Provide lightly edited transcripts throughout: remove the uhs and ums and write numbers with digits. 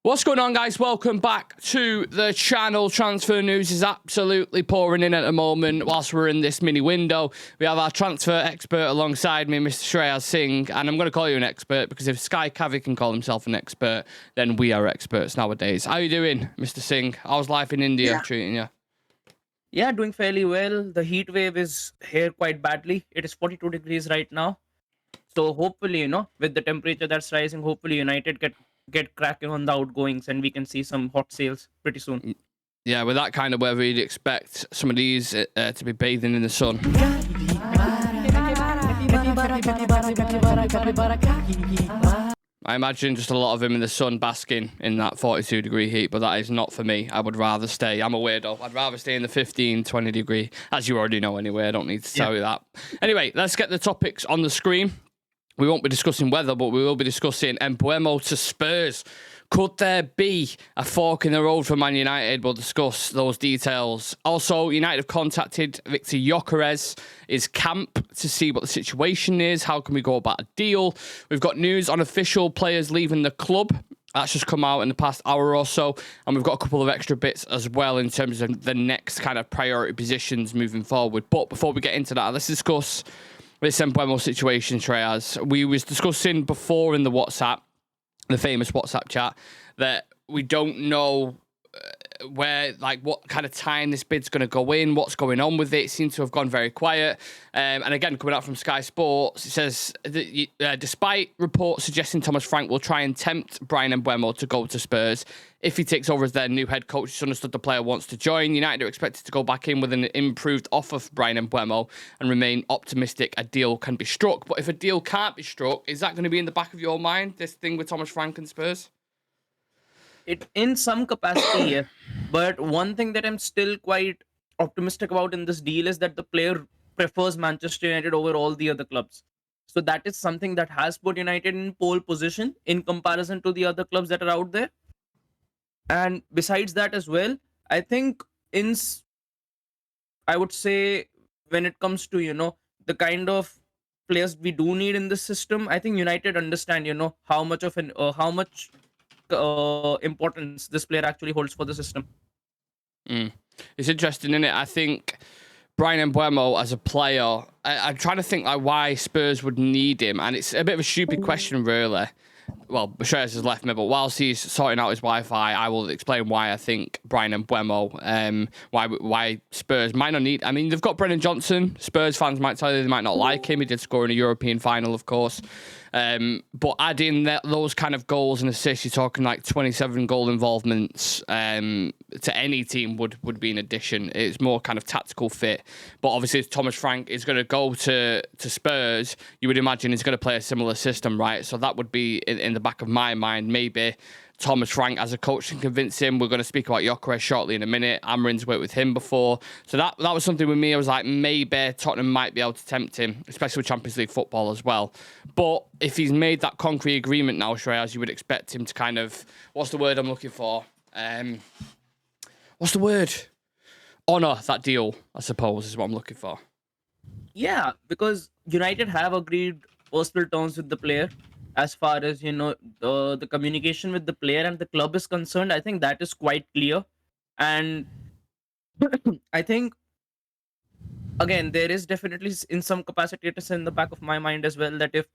What's going on, guys? Welcome back to the channel. Transfer news is absolutely pouring in at the moment whilst we're in this mini window. We have our transfer expert alongside me, Mr. Shreyas Singh, and I'm going to call you an expert because if Sky Cavi can call himself an expert, then we are experts nowadays. How you doing, Mr. Singh? How's life in India treating you? Yeah, doing fairly well. The heat wave is here quite badly. It is 42 degrees right now. So hopefully, with the temperature that's rising, hopefully United get cracking on the outgoings and we can see some hot sales pretty soon. Yeah, with that kind of weather, you'd expect some of these to be bathing in the sun. I imagine just a lot of him in the sun basking in that 42 degree heat, but that is not for me. I would rather stay. I'm a weirdo. I'd rather stay in the 15, 20 degree, as you already know anyway. I don't need to tell you that. Anyway, let's get the topics on the screen. We won't be discussing weather, but we will be discussing Mbeumo to Spurs. Could there be a fork in the road for Man United? We'll discuss those details. Also, United have contacted Viktor Gyokeres' camp to see what the situation is. How can we go about a deal? We've got news on official players leaving the club. That's just come out in the past hour or so. And we've got a couple of extra bits as well in terms of the next kind of priority positions moving forward. But before we get into that, let's discuss this Mbeumo situation, Shreyas. We was discussing before in the WhatsApp, the famous WhatsApp chat, that we don't know what kind of time this bid's going to go in, what's going on with it. It seems to have gone very quiet. And again, coming out from Sky Sports, it says that despite reports suggesting Thomas Frank will try and tempt Bryan Mbeumo to go to Spurs, if he takes over as their new head coach, it's understood the player wants to join. United are expected to go back in with an improved offer for Bryan Mbeumo and remain optimistic a deal can be struck. But if a deal can't be struck, is that going to be in the back of your mind, this thing with Thomas Frank and Spurs? It in some capacity, yeah. But one thing that I'm still quite optimistic about in this deal is that the player prefers Manchester United over all the other clubs. So that is something that has put United in pole position in comparison to the other clubs that are out there. And besides that as well, I think I would say when it comes to, the kind of players we do need in this system, I think United understand, how much of importance this player actually holds for the system. It's interesting, isn't it? I think Bryan Mbeumo as a player, I'm trying to think why Spurs would need him, and it's a bit of a stupid question, really. Well, Shreyas has left me, but whilst he's sorting out his Wi-Fi, I will explain why I think Bryan Mbeumo, why Spurs might not need. I mean, they've got Brennan Johnson. Spurs fans might tell you they might not like him. He did score in a European final, of course. But adding those kind of goals and assists, you're talking like 27 goal involvements to any team would be an addition. It's more kind of tactical fit. But obviously, if Thomas Frank is going to go to Spurs, you would imagine he's going to play a similar system, right? So that would be in the back of my mind. Maybe Thomas Frank as a coach can convince him. We're going to speak about Gyökeres shortly in a minute. Amorim's worked with him before. So that was something with me. I was like, maybe Tottenham might be able to tempt him, especially with Champions League football as well. But if he's made that concrete agreement now, Shreyas, you would expect him to kind of, what's the word I'm looking for? What's the word? Honour that deal, I suppose, is what I'm looking for. Yeah, because United have agreed personal terms with the player. As far as the communication with the player and the club is concerned, I think that is quite clear. And I think again there is definitely in some capacity it is in the back of my mind as well that if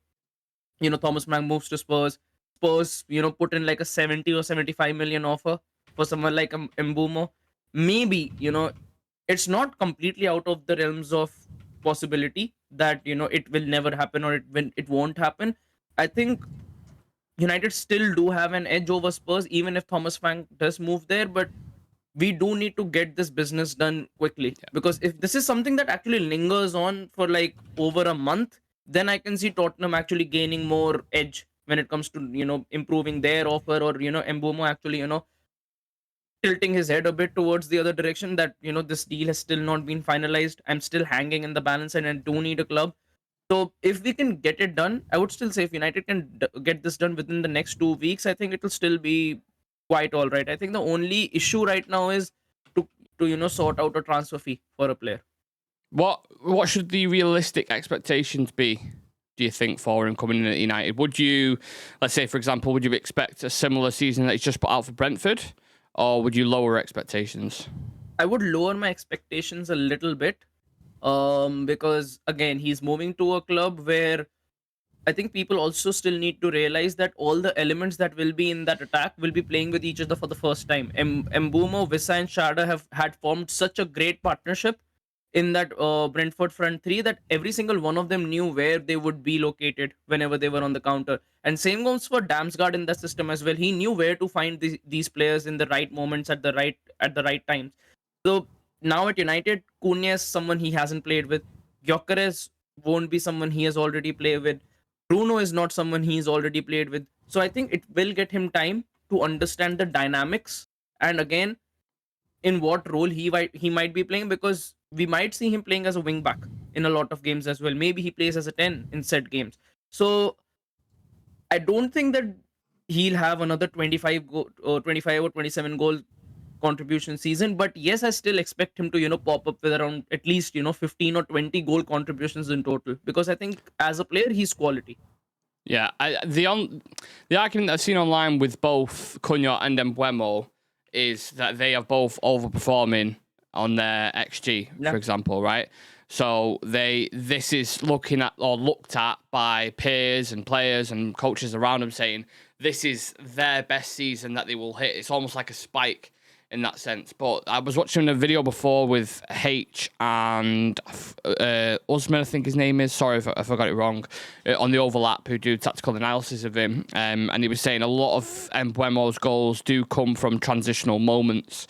Thomas Frank moves to Spurs put in like a 70 or 75 million offer for someone like Mbeumo, maybe it's not completely out of the realms of possibility that it will never happen or it won't happen. I think United still do have an edge over Spurs, even if Thomas Frank does move there. But we do need to get this business done quickly. Because if this is something that actually lingers on for like over a month, then I can see Tottenham actually gaining more edge when it comes to, improving their offer or, Mbeumo actually, tilting his head a bit towards the other direction that, this deal has still not been finalized. I'm still hanging in the balance and I do need a club. So if we can get it done, I would still say if United can get this done within the next 2 weeks, I think it will still be quite all right. I think the only issue right now is to sort out a transfer fee for a player. What should the realistic expectations be, do do you think, for him coming in at United? Would you, let's say, for example, would you expect a similar season that he's just put out for Brentford, or would you lower expectations? I would lower my expectations a little bit, because again, he's moving to a club where I think people also still need to realize that all the elements that will be in that attack will be playing with each other for the first time. Mbeumo, Wissa, and Shada have had formed such a great partnership in that Brentford front three that every single one of them knew where they would be located whenever they were on the counter. And same goes for Damsgaard in that system as well. He knew where to find these players in the right moments at the right times. So now at United, Cunha is someone he hasn't played with. Gyökeres won't be someone he has already played with. Bruno is not someone he's already played with. So I think it will get him time to understand the dynamics and again in what role he might be playing, because we might see him playing as a wing back in a lot of games as well. Maybe he plays as a 10 in set games. So I don't think that he'll have another 25 or 27 goal contribution season, but yes, I still expect him to pop up with around at least 15 or 20 goal contributions in total, because I think as a player he's quality. Yeah, the argument I've seen online with both Cunha and Mbeumo is that they are both overperforming on their XG, for example, right? So this is looking at or looked at by peers and players and coaches around them, saying this is their best season that they will hit. It's almost like a spike in that sense. But I was watching a video before with H and Usman, I think his name is. Sorry if I got it wrong. On the Overlap, who do tactical analysis of him. And he was saying a lot of Mbeumo's goals do come from transitional moments.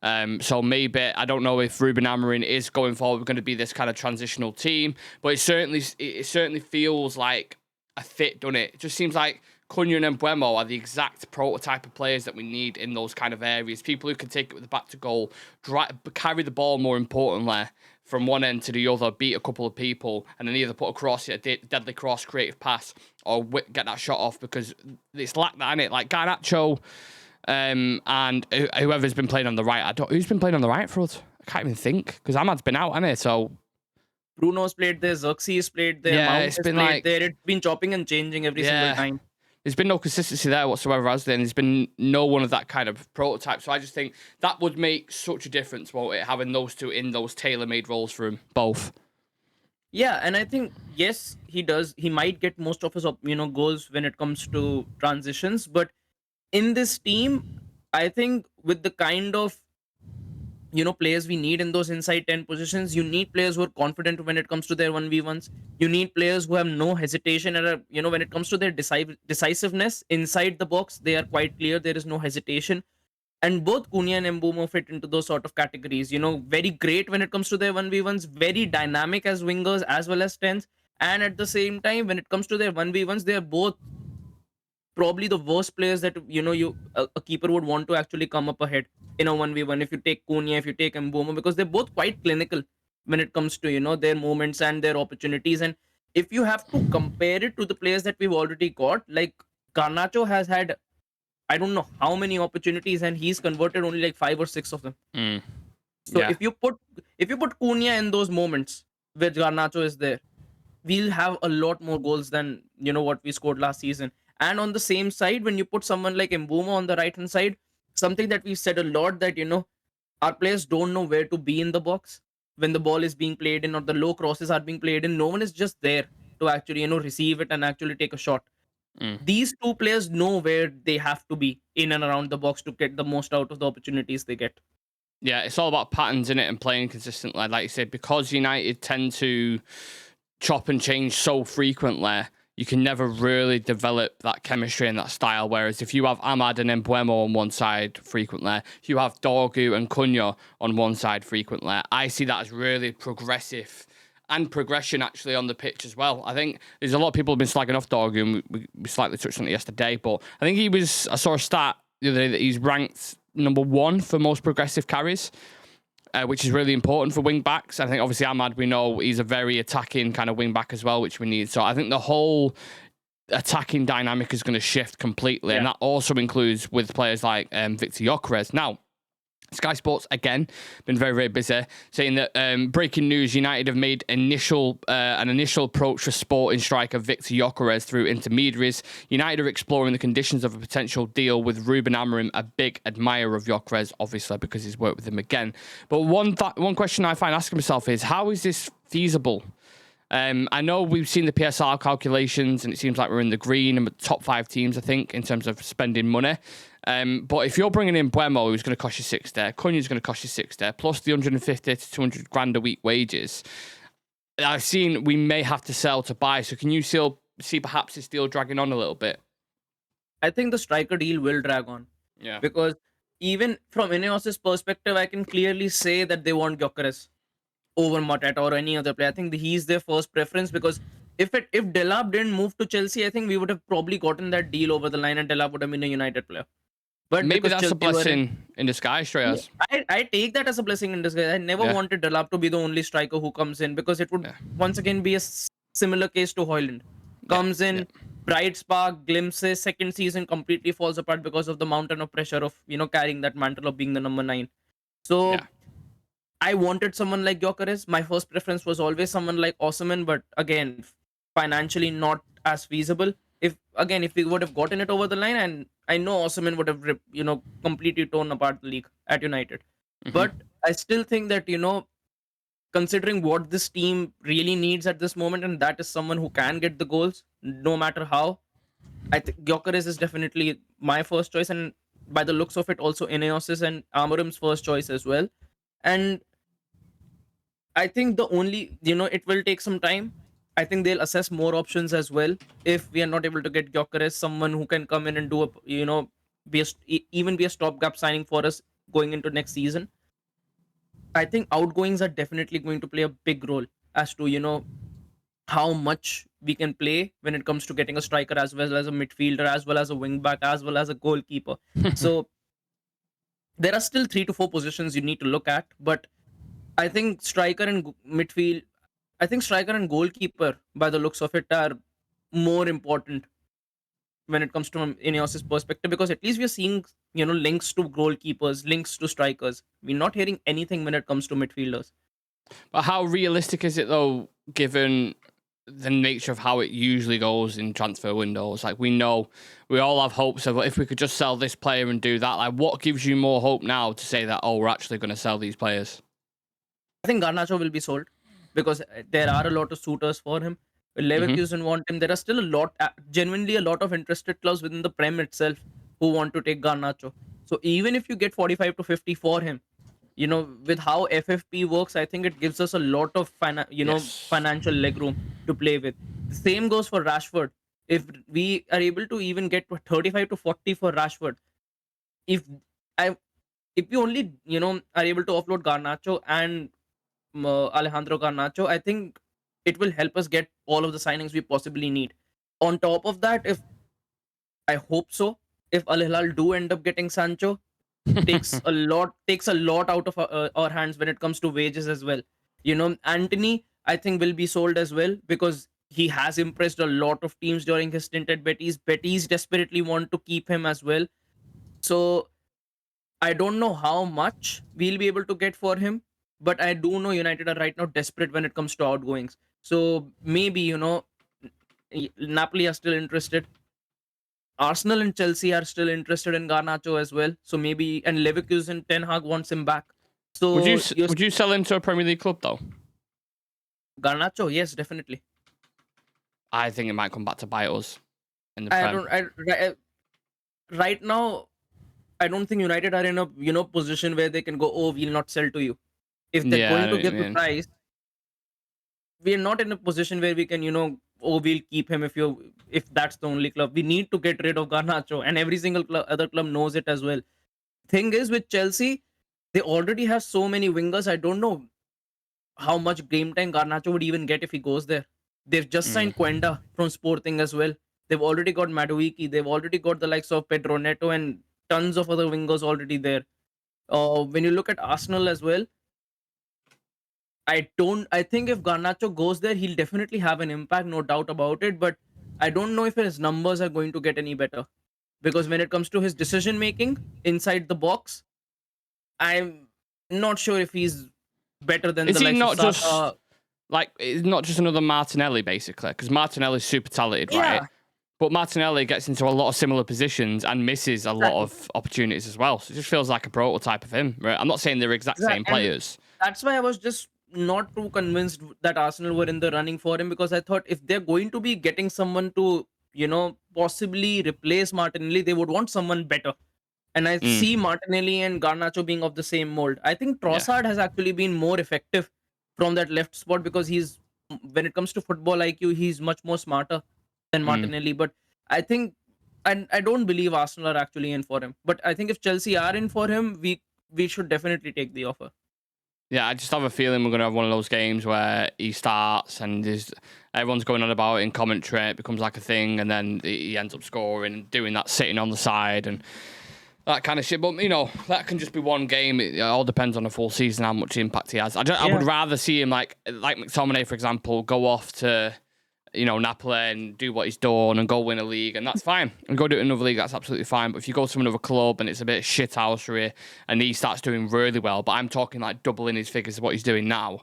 So maybe, I don't know if Ruben Amorim is going forward going to be this kind of transitional team, but it certainly feels like a fit, doesn't it? It just seems like Cunha and Mbeumo are the exact prototype of players that we need in those kind of areas. People who can take it with the back to goal, carry the ball more importantly from one end to the other, beat a couple of people, and then either put a cross, a deadly cross, creative pass, or get that shot off, because it's like that, innit? Like Garnacho and whoever's been playing on the right. Who's been playing on the right for us? I can't even think, because Ahmad's been out, hasn't he? So Bruno's played there, Xerxes played there, Mount has played there. It's been chopping and changing every single time. There's been no consistency there whatsoever, has there? And there's been no one of that kind of prototype. So I just think that would make such a difference, won't it, having those two in those tailor-made roles for him, both. Yeah, and I think, yes, he does. He might get most of his goals when it comes to transitions. But in this team, I think with the kind of players we need in those inside 10 positions, you need players who are confident when it comes to their 1v1s. You need players who have no hesitation and when it comes to their decisiveness inside the box, they are quite clear. There is no hesitation. And both Cunha and Mbeumo fit into those sort of categories. Very great when it comes to their 1v1s, very dynamic as wingers as well as 10s. And at the same time, when it comes to their 1v1s, they are both probably the worst players that a keeper would want to actually come up ahead in a 1v1. If you take Cunha, if you take Mbeumo, because they're both quite clinical when it comes to their moments and their opportunities. And if you have to compare it to the players that we've already got, like Garnacho has had I don't know how many opportunities and he's converted only like 5 or 6 of them. So if you put Cunha in those moments where Garnacho is there, we'll have a lot more goals than what we scored last season. And on the same side, when you put someone like Mbeumo on the right hand side, something that we've said a lot, that our players don't know where to be in the box when the ball is being played in or the low crosses are being played in. No one is just there to actually receive it and actually take a shot. These two players know where they have to be in and around the box to get the most out of the opportunities they get. Yeah, it's all about patterns in it and playing consistently. Like you said, because United tend to chop and change so frequently, you can never really develop that chemistry and that style. Whereas if you have Ahmad and Mbeumo on one side frequently, you have Dorgu and Cunha on one side frequently, I see that as really progressive and progression actually on the pitch as well. I think there's a lot of people who have been slagging off Dorgu, and we slightly touched on it yesterday, but I think I saw a stat the other day that he's ranked number 1 for most progressive carries, which is really important for wing backs. I think obviously Ahmad, we know he's a very attacking kind of wing back as well, which we need. So I think the whole attacking dynamic is going to shift completely. Yeah. And that also includes with players like Viktor Gyokeres. Now, Sky Sports, again, been very, very busy, saying that breaking news, United have made an initial approach for sporting striker Viktor Gyokeres through intermediaries. United are exploring the conditions of a potential deal with Ruben Amorim, a big admirer of Gyökeres, obviously, because he's worked with him again. But one question I find asking myself is, how is this feasible? I know we've seen the PSR calculations, and it seems like we're in the green and top 5 teams, I think, in terms of spending money. But if you're bringing in Mbeumo, who's going to cost you 60, Cunha's going to cost you 60, plus the 150 to 200 grand a week wages, I've seen we may have to sell to buy. So can you still see perhaps this deal dragging on a little bit? I think the striker deal will drag on. Yeah. Because even from Ineos's perspective, I can clearly say that they want Gyökeres over Mateta or any other player. I think he's their first preference, because if Delap didn't move to Chelsea, I think we would have probably gotten that deal over the line and Delap would have been a United player. But maybe that's Chelsea a blessing in disguise, Shreyas. I take that as a blessing in disguise. I never wanted Delap to be the only striker who comes in, because it would once again be a similar case to Højlund. Comes in, bright spark, glimpses, second season completely falls apart because of the mountain of pressure of, carrying that mantle of being the number 9. So I wanted someone like Gyökeres. My first preference was always someone like Osimhen, but again, financially not as feasible. If we would have gotten it over the line, and I know Osimhen would have, completely torn apart the league at United. Mm-hmm. But I still think that, considering what this team really needs at this moment, and that is someone who can get the goals, no matter how, I think Gyökeres is definitely my first choice, and by the looks of it, also Ineos's and Amorim's first choice as well. And I think the only, it will take some time. I think they'll assess more options as well. If we are not able to get Gyökeres, someone who can come in and do even be a stopgap signing for us going into next season. I think outgoings are definitely going to play a big role as to, how much we can play when it comes to getting a striker, as well as a midfielder, as well as a wing back, as well as a goalkeeper. So there are still 3 to 4 positions you need to look at, but I think striker and midfield, I think striker and goalkeeper, by the looks of it, are more important when it comes to Ineos's perspective, because at least we're seeing, links to goalkeepers, links to strikers. We're not hearing anything when it comes to midfielders. But how realistic is it, though, given the nature of how it usually goes in transfer windows? Like, we know we all have hopes of, if we could just sell this player and do that. Like, what gives you more hope now to say that, we're actually going to sell these players? I think Garnacho will be sold, because there are a lot of suitors for him. Leverkusen want him. There are still genuinely a lot of interested clubs within the Prem itself who want to take Garnacho. So even if you get 45 to 50 for him, with how FFP works, I think it gives us a lot of financial legroom to play with. The same goes for Rashford. If we are able to even get 35 to 40 for Rashford, if we only are able to offload Garnacho and Alejandro Garnacho, I think it will help us get all of the signings we possibly need. On top of that, I hope so, if Al Hilal do end up getting Sancho, takes a lot out of our hands when it comes to wages as well. Anthony, I think, will be sold as well, because he has impressed a lot of teams during his stint at Betis. Betis desperately want to keep him as well. So I don't know how much we'll be able to get for him, but I do know United are right now desperate when it comes to outgoings. So maybe, Napoli are still interested. Arsenal and Chelsea are still interested in Garnacho as well. So maybe, and Leverkusen, Ten Hag wants him back. So would you sell him to a Premier League club, though? Garnacho, yes, definitely. I think it might come back to bite us in the Prem. Right now, I don't think United are in a position where they can go, we'll not sell to you. If they're going to give the price, we are not in a position where we can, we'll keep him if that's the only club. We need to get rid of Garnacho, and every single other club knows it as well. Thing is, with Chelsea, they already have so many wingers. I don't know how much game time Garnacho would even get if he goes there. They've just signed Quenda from Sporting as well. They've already got Madueke. They've already got the likes of Pedro Neto and tons of other wingers already there. When you look at Arsenal as well, I think if Garnacho goes there, he'll definitely have an impact, no doubt about it. But I don't know if his numbers are going to get any better, because when it comes to his decision making inside the box, I'm not sure if he's better than Is the he likes not of just Saka. it's not just another Martinelli, basically? Because Martinelli's super talented, right? Yeah, But Martinelli gets into a lot of similar positions and misses a lot exactly. of opportunities as well. So it just feels like a prototype of him, right? I'm not saying they're exact same And players. that's why I was just not too convinced that Arsenal were in the running for him, because I thought if they're going to be getting someone to, possibly replace Martinelli, they would want someone better. And I see Mm, Martinelli and Garnacho being of the same mold. I think yeah. Trossard has actually been more effective from that left spot, because when it comes to football IQ, he's much more smarter than Mm. Martinelli. But I think, and I don't believe Arsenal are actually in for him. But I think if Chelsea are in for him, we should definitely take the offer. Yeah, I just have a feeling we're going to have one of those games where he starts and everyone's going on about it in commentary. It becomes like a thing, and then he ends up scoring and doing that sitting on the side and that kind of shit. But, that can just be one game. It all depends on the full season, how much impact he has. I would Yeah, rather see him, like McTominay, for example, go off to, Napoli and do what he's done and go win a league, and that's fine. And go do it in another league, that's absolutely fine. But if you go to another club and it's a bit of shithousery and he starts doing really well, but I'm talking like doubling his figures of what he's doing now,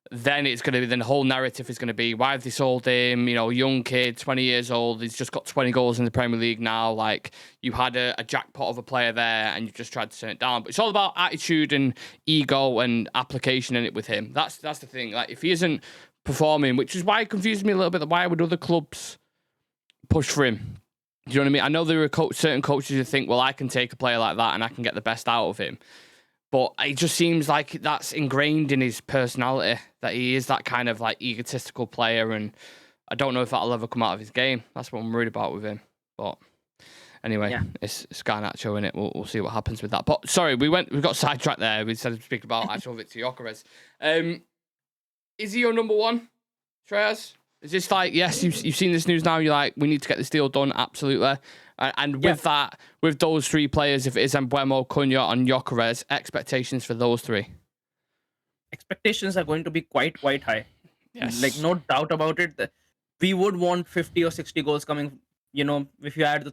then it's going to be, then the whole narrative is going to be, why have they sold him? Young kid, 20 years old, he's just got 20 goals in the Premier League now. Like, you had a jackpot of a player there and you just tried to turn it down. But it's all about attitude and ego and application in it with him. That's the thing. Like, if he isn't performing, which is why it confuses me a little bit, why would other clubs push for him? Do you know what I mean? I know there are certain coaches who think, well, I can take a player like that and I can get the best out of him. But it just seems like that's ingrained in his personality, that he is that kind of like egotistical player, and I don't know if that'll ever come out of his game. That's what I'm worried about with him. But anyway, yeah. it's Garnacho in it. We'll see what happens with that. But sorry, we got sidetracked there. We said to speak about actual Viktor Gyokeres. Is he your number one, Shreyas? Is this like, yes, you've seen this news now, you're like, we need to get this deal done, absolutely. And Yeah. with that, with those three players, if it is Mbeumo, Cunha, and Gyökeres, expectations for those three? Expectations are going to be quite high. Like, Yes. no doubt about it. We would want 50 or 60 goals coming. If you add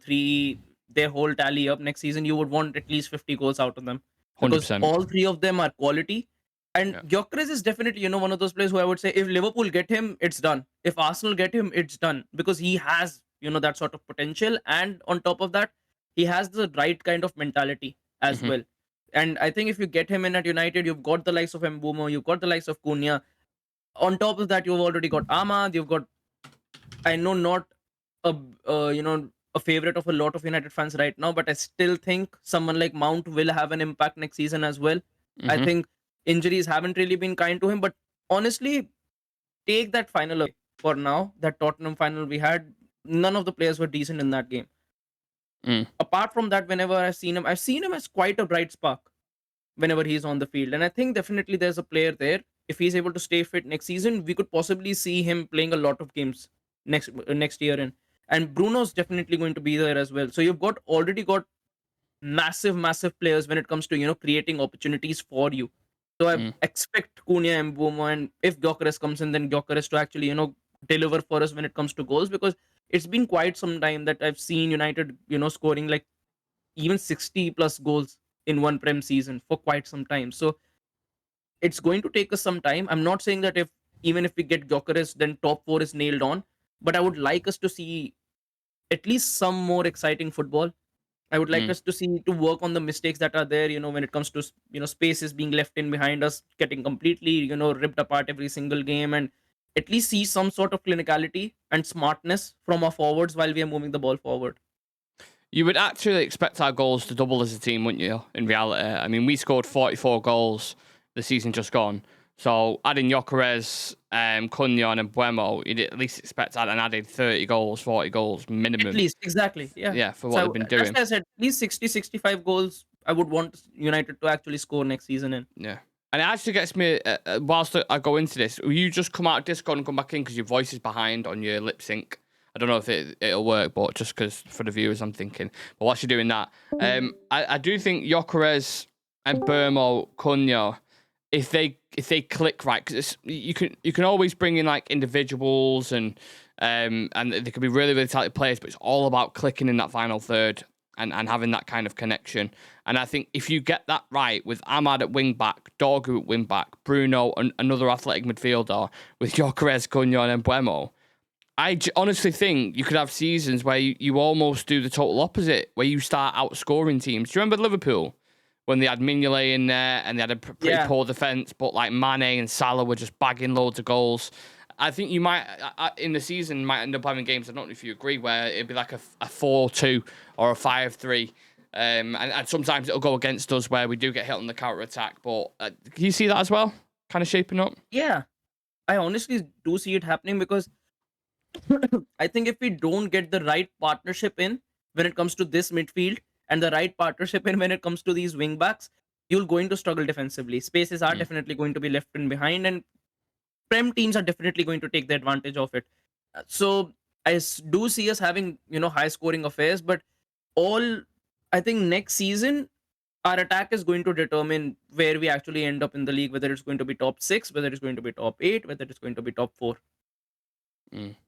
their whole tally up next season, you would want at least 50 goals out of them, because 100%. all three of them are quality. And Yeah. Gyökeres is definitely, one of those players who I would say, if Liverpool get him, it's done. If Arsenal get him, it's done, because he has, that sort of potential. And on top of that, he has the right kind of mentality as Mm-hmm. well. And I think if you get him in at United, you've got the likes of Mbeumo, you've got the likes of Cunha. On top of that, you've already got Ahmad. You've got, I know, not a a favorite of a lot of United fans right now, but I still think someone like Mount will have an impact next season as well. I Mm-hmm. think injuries haven't really been kind to him, but honestly, take that final away for now. That Tottenham final we had, none of the players were decent in that game. Mm. Apart from that, whenever I've seen him as quite a bright spark whenever he's on the field. And I think definitely there's a player there. If he's able to stay fit next season, we could possibly see him playing a lot of games next year. And Bruno's definitely going to be there as well. So you've already got massive players when it comes to creating opportunities for you. So I Mm. expect Cunha and Mbeumo, and if Gyökeres comes in, then Gyökeres to actually deliver for us when it comes to goals, because it's been quite some time that I've seen United scoring like even 60 plus goals in one Prem season for quite some time. So it's going to take us some time. I'm not saying that even if we get Gyökeres, then top four is nailed on, but I would like us to see at least some more exciting football. I would like Mm. us to work on the mistakes that are there, when it comes to spaces being left in behind us, getting completely ripped apart every single game, and at least see some sort of clinicality and smartness from our forwards while we are moving the ball forward. You would actually expect our goals to double as a team, wouldn't you, in reality? I mean, we scored 44 goals the season just gone. So adding Gyökeres, Cunha and Mbeumo, you'd at least expect an added 30 goals, 40 goals At minimum. least, exactly. Yeah. Yeah, for what they've So been that's doing. why I said at least 60, 65 goals. I would want United to actually score next season in. Yeah. And it actually gets me, whilst I go into this, will you just come out of Discord and come back in because your voice is behind on your lip sync? I don't know if it'll work, but just because for the viewers, I'm thinking. But whilst you're doing that, I do think Gyökeres and Mbeumo, Cunha, if they click right, because you can always bring in like individuals and they could be really talented players, but it's all about clicking in that final third. and having that kind of connection. And I think if you get that right with Ahmad at wing back, Dorgu at wing back, Bruno, another athletic midfielder, with Gyökeres, Kingdon and Mbeumo, honestly think you could have seasons where you almost do the total opposite, where you start outscoring teams. Do you remember Liverpool? When they had Mignolet in there and they had a pretty poor defence, but like Mane and Salah were just bagging loads of goals. I think you might, in the season, might end up having games, I don't know if you agree, where it'd be like a 4-2 or a 5-3. And sometimes it'll go against us where we do get hit on the counter-attack. But do you see that as well? Kind of shaping up? Yeah, I honestly do see it happening because I think if we don't get the right partnership in when it comes to this midfield, and the right partnership in when it comes to these wing backs, you're going to struggle defensively. Spaces are definitely going to be left in behind, and Prem teams are definitely going to take the advantage of it. So do see us having high scoring affairs, but I think next season our attack is going to determine where we actually end up in the league, whether it's going to be top 6, whether it's going to be top 8, whether it's going to be top 4.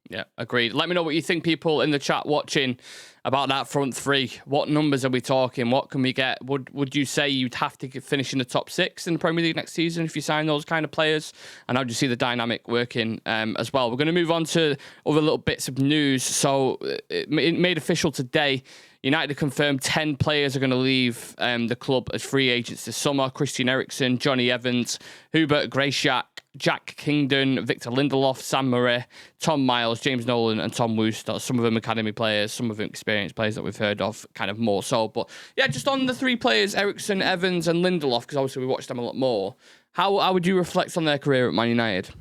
Yeah, agreed. Let me know what you think, people in the chat watching, about that front three. What numbers are we talking? What can we get? Would you say you'd have to finish in the top 6 in the Premier League next season if you sign those kind of players? And how do you see the dynamic working as well? We're going to move on to other little bits of news. So it made official today. United confirmed 10 players are going to leave the club as free agents this summer. Christian Eriksen, Jonny Evans, Hubert Graczyk, Jack Kingdon, Victor Lindelof, Sam Murray, Tom Miles, James Nolan, and Tom Wooster. Some of them academy players, some of them experienced players that we've heard of, kind of more so. But yeah, just on the 3 players, Eriksen, Evans, and Lindelof, because obviously we watched them a lot more. How would you reflect on their career at Man United?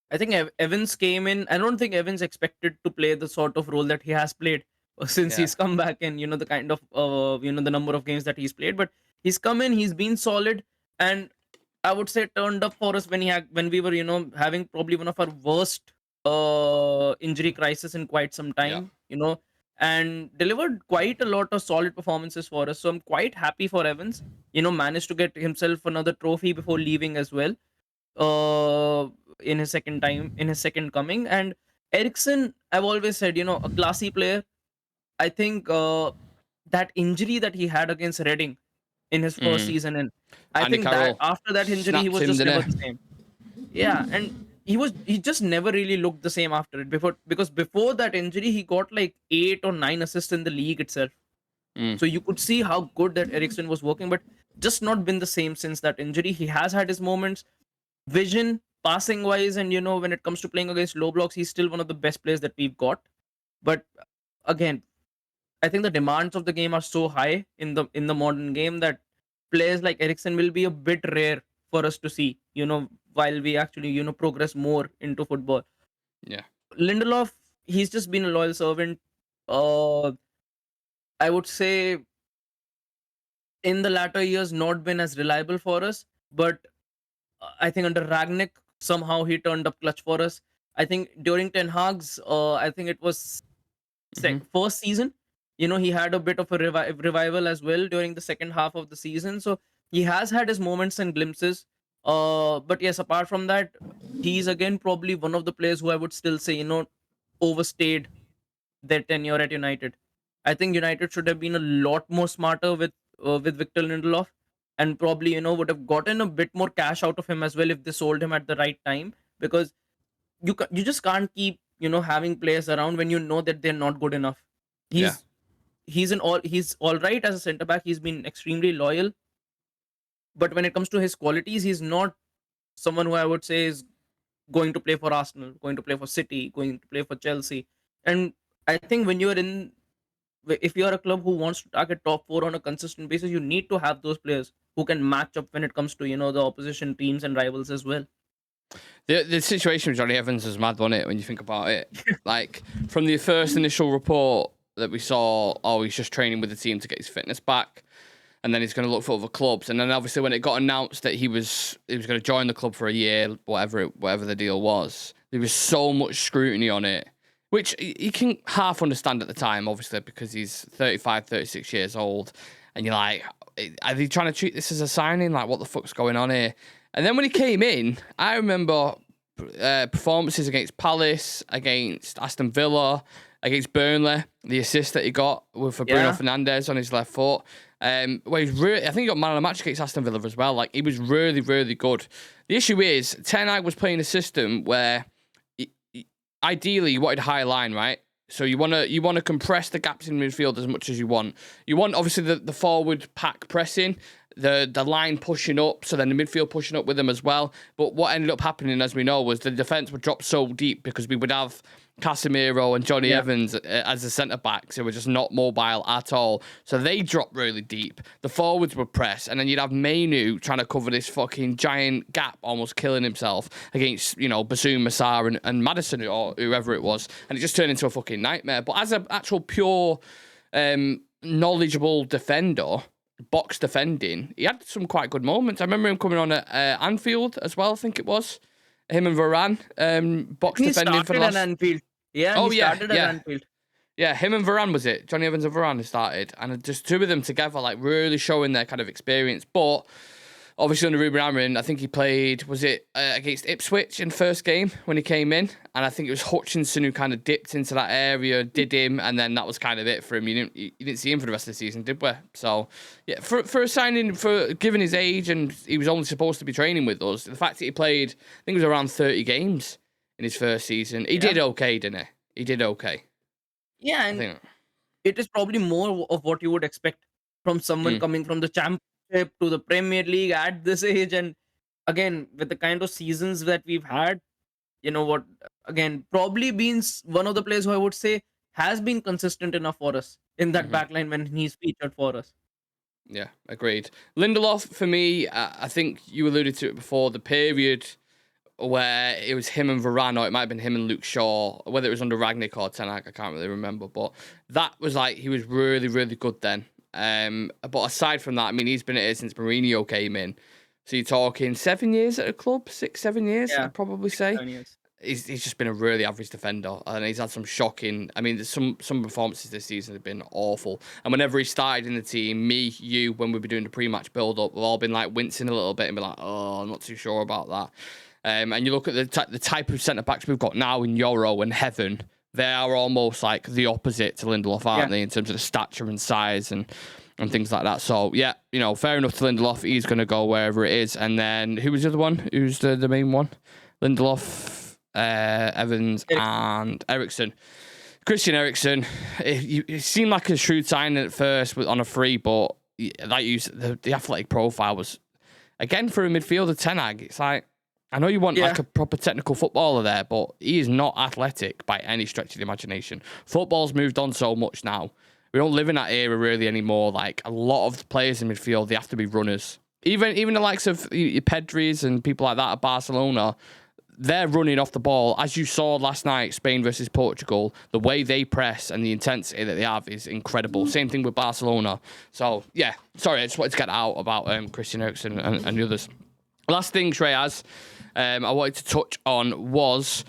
I think Evans came in. I don't think Evans expected to play the sort of role that he has played since he's come back, and the kind of the number of games that he's played. But he's come in, he's been solid, and I would say turned up for us when we were having probably one of our worst injury crisis in quite some time. And delivered quite a lot of solid performances for us. So I'm quite happy for Evans. Managed to get himself another trophy before leaving as well. In his second coming. And Eriksen, I've always said, a classy player. I think that injury that he had against Reading in his first season in, I think that after that injury he was just never the same. Yeah, and he just never really looked the same after it, because before that injury he got like 8 or 9 assists in the league itself. So you could see how good that Eriksen was working, but just not been the same since that injury. He has had his moments, vision, passing wise, and when it comes to playing against low blocks, he's still one of the best players that we've got. But again, I think the demands of the game are so high in the modern game that players like Eriksen will be a bit rare for us to see, while we actually, progress more into football. Yeah. Lindelof, he's just been a loyal servant. I would say in the latter years not been as reliable for us, but I think under Ragnick, somehow he turned up clutch for us. I think during Ten Hag's, I think it was first season, he had a bit of a revival as well during the second half of the season. So he has had his moments and glimpses. But yes, apart from that, he's again probably one of the players who I would still say, overstayed their tenure at United. I think United should have been a lot more smarter with Victor Lindelof, and probably would have gotten a bit more cash out of him as well if they sold him at the right time, because you just can't keep having players around when you know that they're not good enough. He's all right as a centre back. He's been extremely loyal, but when it comes to his qualities, he's not someone who I would say is going to play for Arsenal, going to play for City, going to play for Chelsea. And I think if you're a club who wants to target top 4 on a consistent basis, you need to have those players who can match up when it comes to the opposition teams and rivals as well. The situation with Jonny Evans is mad, wasn't it, when you think about it? Like, from the first initial report that we saw, he's just training with the team to get his fitness back, and then he's going to look for other clubs. And then obviously when it got announced that he was going to join the club for a year, whatever the deal was, there was so much scrutiny on it, which you can half understand at the time, obviously, because he's 35, 36 years old. And you're like, are they trying to treat this as a signing? Like, what the fuck's going on here? And then when he came in, I remember performances against Palace, against Aston Villa, against Burnley, the assist that he got for Bruno Fernandes on his left foot. Where he's really, I think he got man of the match against Aston Villa as well. Like, he was really, really good. The issue is, Ten Hag was playing a system where ideally you wanted a high line, right? So you want to compress the gaps in midfield as much as you want. You want obviously the forward pack pressing, the line pushing up, so then the midfield pushing up with them as well. But what ended up happening, as we know, was the defence would drop so deep because we would have Casemiro and Jonny Evans as the centre backs who were just not mobile at all. So they dropped really deep. The forwards would press, and then you'd have Mainu trying to cover this fucking giant gap, almost killing himself against, Bassoon, Massar and Maddison or whoever it was. And it just turned into a fucking nightmare. But as an actual pure knowledgeable defender, box defending, he had some quite good moments. I remember him coming on at Anfield as well, I think it was. Him and Varane, box defending for the last... at Anfield. Yeah, started at Anfield. Yeah, him and Varane, was it? Jonny Evans and Varane started. And just two of them together, like, really showing their kind of experience. But obviously under Ruben Amorim, I think he played, was it against Ipswich in first game when he came in? And I think it was Hutchinson who kind of dipped into that area, did him, and then that was kind of it for him. You didn't see him for the rest of the season, did we? So, yeah, for a signing, for given his age, and he was only supposed to be training with us, the fact that he played, I think it was around 30 games in his first season, he did okay, didn't he? He did okay. Yeah, and it is probably more of what you would expect from someone coming from the Championship to the Premier League at this age. And again, with the kind of seasons that we've had, probably been one of the players who I would say has been consistent enough for us in that backline when he's featured for us. Yeah, agreed. Lindelof, for me, I think you alluded to it before, the period where it was him and Varane, or it might have been him and Luke Shaw, whether it was under Rangnick or Ten Hag, I can't really remember, but that was like, he was really, really good then. But aside from that, I mean, he's been at it since Mourinho came in. So you're talking 7 years at a club, 6-7 years, I'd probably say. He's just been a really average defender, and he's had some shocking. I mean, there's some performances this season have been awful. And whenever he started in the team, me, you, when we were doing the pre-match build-up, we've all been like wincing a little bit and be like, oh, I'm not too sure about that. And you look at the type of centre backs we've got now in Euro and Heaven, they are almost like the opposite to Lindelof, aren't they, in terms of the stature and size and things like that. So, yeah, fair enough to Lindelof. He's going to go wherever it is. And then, who was the other one? Who's the main one? Lindelof, Evans, and Eriksen. Christian Eriksen, it seemed like a shrewd signing at first on a free, but like the athletic profile was, again, for a midfielder, Ten Hag, it's like, I know you want like a proper technical footballer there, but he is not athletic by any stretch of the imagination. Football's moved on so much now. We don't live in that era really anymore. Like, a lot of the players in midfield, they have to be runners. Even the likes of Pedris and people like that at Barcelona, they're running off the ball. As you saw last night, Spain versus Portugal, the way they press and the intensity that they have is incredible. Same thing with Barcelona. So, yeah, sorry, I just wanted to get out about Christian Eriksen and the others. Last thing, Shreyas, I wanted to touch on was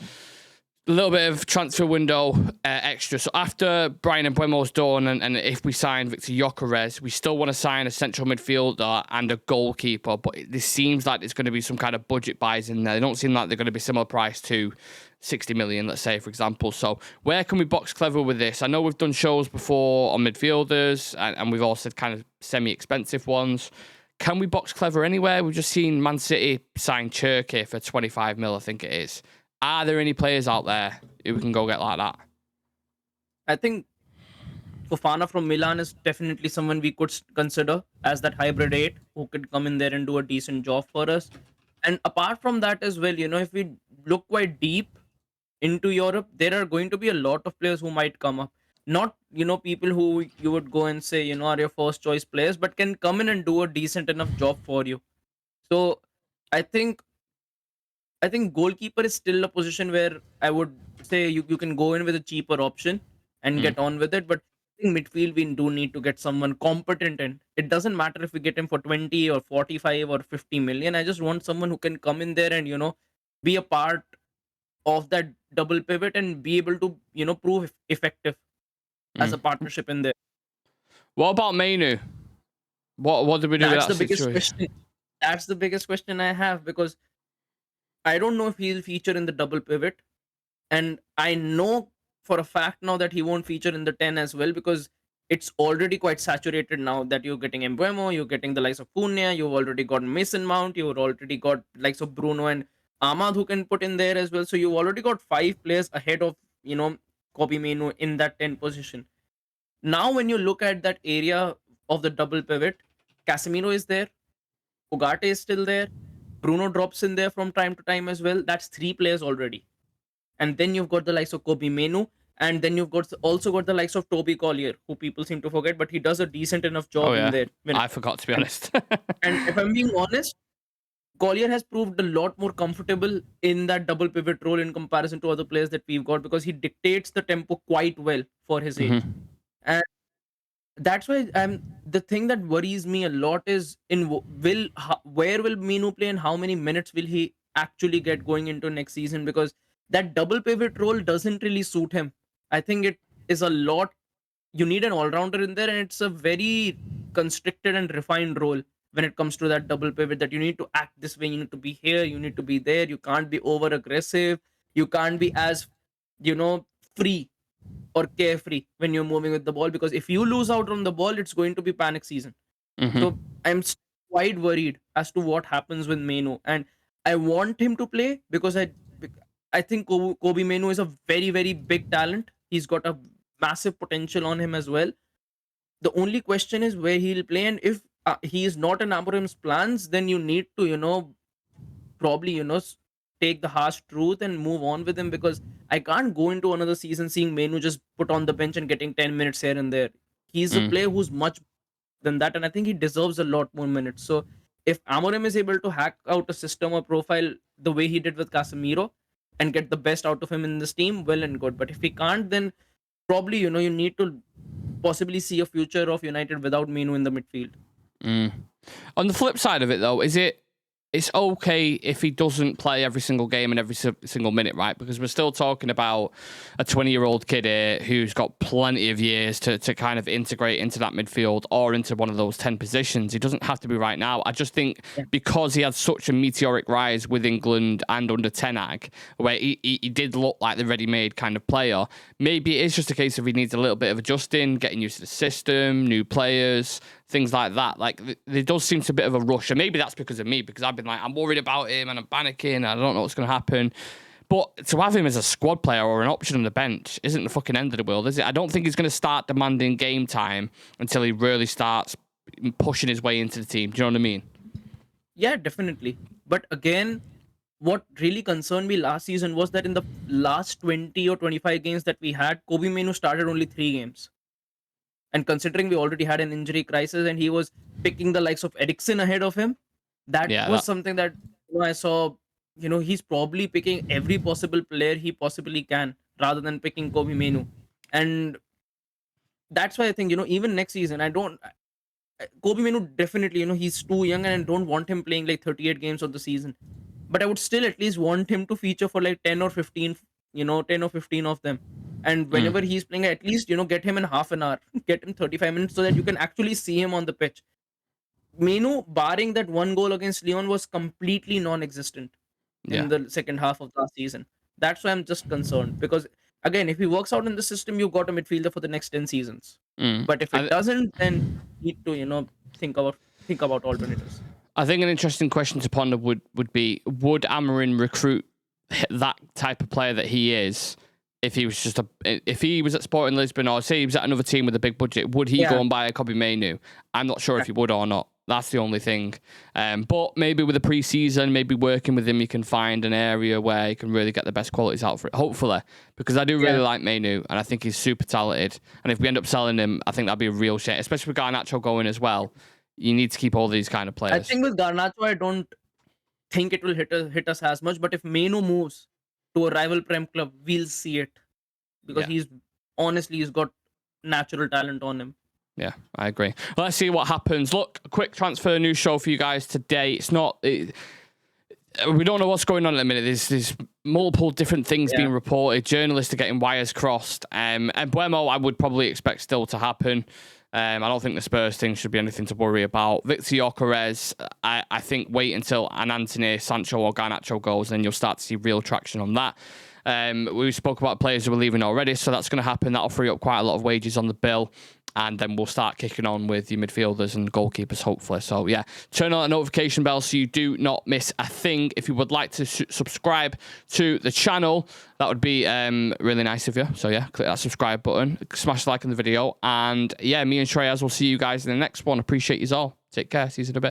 a little bit of transfer window extra. So after Bryan Mbeumo's done, and if we sign Viktor Gyokeres, we still want to sign a central midfielder and a goalkeeper, but this seems like there's going to be some kind of budget buys in there. They don't seem like they're going to be similar price to 60 million, let's say, for example. So where can we box clever with this? I know we've done shows before on midfielders, and we've all said kind of semi-expensive ones. Can we box clever anywhere? We've just seen Man City sign Turkey for 25 mil, I think it is. Are there any players out there who we can go get like that? I think Fofana from Milan is definitely someone we could consider as that hybrid 8 who could come in there and do a decent job for us. And apart from that as well, if we look quite deep into Europe, there are going to be a lot of players who might come up. Not, people who you would go and say, are your first choice players, but can come in and do a decent enough job for you. So I think goalkeeper is still a position where I would say you can go in with a cheaper option and get on with it. But I think midfield, we do need to get someone competent in. It doesn't matter if we get him for 20 or 45 or 50 million. I just want someone who can come in there and, be a part of that double pivot and be able to, prove effective as a partnership in there. What about Mainu? What do we do with that situation? That's the biggest question I have, because I don't know if he'll feature in the double pivot. And I know for a fact now that he won't feature in the 10 as well, because it's already quite saturated now that you're getting Mbeumo, you're getting the likes of Cunha, you've already got Mason Mount, you've already got likes of Bruno and Ahmad who can put in there as well. So you've already got 5 players ahead of, Kobe Menu in that 10 position. Now, when you look at that area of the double pivot, Casemiro is there, Ugarte is still there, Bruno drops in there from time to time as well. That's 3 players already. And then you've got the likes of Kobe Menu, and then you've also got the likes of Toby Collier, who people seem to forget, but he does a decent enough Oh job in yeah, there. I forgot to be honest. And if I'm being honest, Collier has proved a lot more comfortable in that double pivot role in comparison to other players that we've got, because he dictates the tempo quite well for his age. And that's why the thing that worries me a lot is where will Minu play and how many minutes will he actually get going into next season, because that double pivot role doesn't really suit him. I think it is a lot. You need an all-rounder in there, and it's a very constricted and refined role when it comes to that double pivot, that you need to act this way, you need to be here, you need to be there, you can't be over aggressive, you can't be as, you know free or carefree when you're moving with the ball, because if you lose out on the ball, it's going to be panic season. So I'm quite worried as to what happens with Menu, and I want him to play because I think Kobe Menu is a very, very big talent. He's got a massive potential on him as well. The only question is where he'll play, and if he is not in Amorim's plans, then you need to probably take the harsh truth and move on with him, because I can't go into another season seeing Menu just put on the bench and getting 10 minutes here and there. He's a player who's much than that, and I think he deserves a lot more minutes. So if Amorim is able to hack out a system or profile the way he did with Casemiro and get the best out of him in this team, well and good. But if he can't, then probably you need to possibly see a future of United without Menu in the midfield. On the flip side of it, though, it's okay if he doesn't play every single game and every single minute, right? Because we're still talking about a 20-year-old kid here who's got plenty of years to kind of integrate into that midfield or into one of those 10 positions. He doesn't have to be right now. I just think because he had such a meteoric rise with England and under Ten Hag, where he did look like the ready-made kind of player, maybe it is just a case of he needs a little bit of adjusting, getting used to the system, new players, things like that. Like, there does seem to be a bit of a rush, and maybe that's because of me, because I've been like, I'm worried about him and I'm panicking, I don't know what's going to happen. But to have him as a squad player or an option on the bench isn't the fucking end of the world, is it? I don't think he's going to start demanding game time until he really starts pushing his way into the team. Do you know what I mean? Yeah, definitely. But again, what really concerned me last season was that in the last 20 or 25 games that we had, Kobe Menu started only 3 games. And considering we already had an injury crisis and he was picking the likes of Eriksen ahead of him, that something that I saw. He's probably picking every possible player he possibly can rather than picking Kobe Menu. And that's why I think, even next season, Kobe Menu definitely, he's too young, and I don't want him playing like 38 games of the season. But I would still at least want him to feature for like 10 or 15, 10 or 15 of them. And whenever he's playing, at least, get him in half an hour, get him 35 minutes so that you can actually see him on the pitch. Menu, barring that one goal against Lyon, was completely non-existent in the second half of last season. That's why I'm just concerned, because again, if he works out in the system, you've got a midfielder for the next 10 seasons. But if it doesn't, then you need to think about alternatives. I think an interesting question to ponder would be, would Amorim recruit that type of player that he is if he was if he was at Sporting Lisbon, or say he was at another team with a big budget? Would he go and buy a Kobe Menu? I'm not sure if he would or not. That's the only thing. But maybe with a pre-season, maybe working with him, you can find an area where you can really get the best qualities out for it, hopefully. Because I do really like Menu, and I think he's super talented. And if we end up selling him, I think that'd be a real shame, especially with Garnacho going as well. You need to keep all these kind of players. I think with Garnacho, I don't think it will hit us as much. But if Menu moves to a rival Prem club, we'll see it. Because he's got natural talent on him. Yeah, I agree. Let's see what happens. Look, a quick transfer news show for you guys today. It's not... we don't know what's going on at the minute. There's multiple different things being reported. Journalists are getting wires crossed. And Mbeumo, I would probably expect still to happen. I don't think the Spurs thing should be anything to worry about. Viktor Gyokeres, I think wait until an Anthony, Sancho or Garnacho goes, and you'll start to see real traction on that. We spoke about players who are leaving already, so that's going to happen. That'll free up quite a lot of wages on the bill. And then we'll start kicking on with your midfielders and goalkeepers, hopefully. So, yeah, turn on that notification bell so you do not miss a thing. If you would like to subscribe to the channel, that would be really nice of you. So, yeah, click that subscribe button. Smash the like on the video. And, yeah, me and Shreyas will see you guys in the next one. Appreciate you all. Take care. See you in a bit.